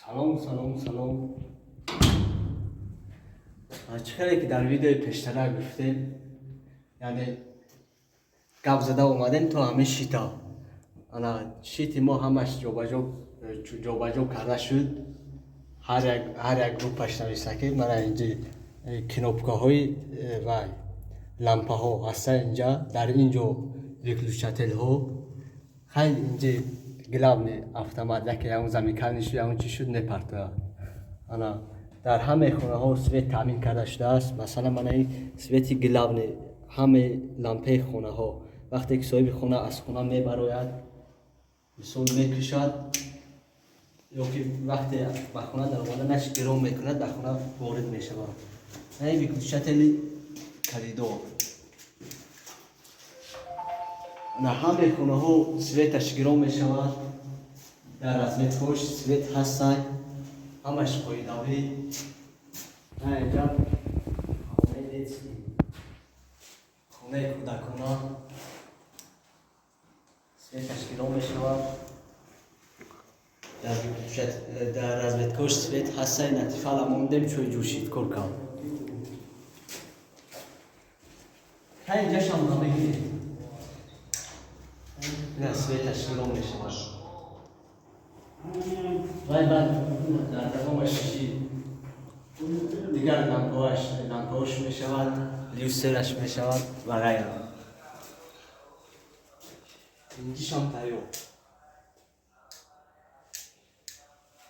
سلام. چه که در ویدیو پیشتر گفتیم، یعنی گپ زده اومدن تو همه شیتا. شیت ما همش جابجا کرده شد. هر یک گروپش نوشته که من اینجا کنوپکه های و لامپه ها هسته اینجا در اینجا ریکلوشتل ها خیلی اینجا گلاب اتومات که اون زمین کنش یا اون چی شد نپرتوه. در همه خونه ها سویت تامین کرده شده است. مثلا من این سویتی گلاب همه لامپه خونه ها وقتی که صاحب خونه از خونه میبراید مثلا میکشد یا که وقتی به خونه در اومده نش گرام میکند در خونه وارد میشود. این ریکلوشتل کلیدو نه همه خونه ها سویتش گرام میشود. در رزمت خوش سویت هستن همش قایداوی. اینجا خونه دیتی خونه کودکانا سویتش گرام میشود. در رزمت خوش سویت هستن نتیفال اموندم چوی جوشید کرکا. اینجا شام همه گیرید نه سویتش گرام میشود. بعد در دوام شیشی دیگر لامپه‌اش میشود، لیوسترش میشود و غیره. اینجیشان تایو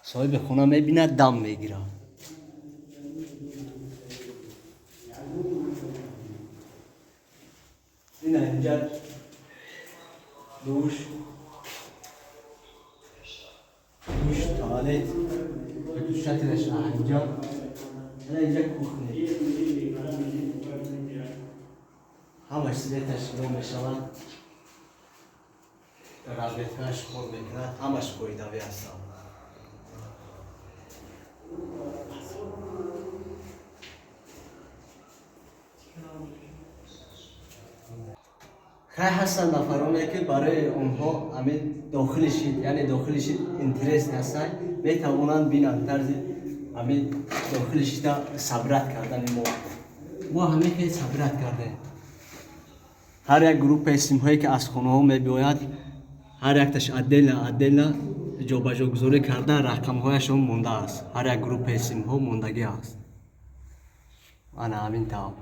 صاحب خونه میبیند دم میگیره. اینجا دوش توالت ریکلوشتلش اینجا کوخنه همش سویتش گرام میشود. رابطهش خون میکند همش قایداوی هستم. خیلی هستن نفرانی که برای اونها همین داخلشید یعنی داخلشید اینترست هستن میتوانند بینن طرز همین داخلشید صبرت کردن. ما همه که صبرت کرده. هر یک گروپ اسم هایی که از خونه ها میباید هر یک تش عدل جابجا گذاری کرده رقم هایشون مونده است. هر یک گروپ اسم ها موندگی است. انا همین تمام.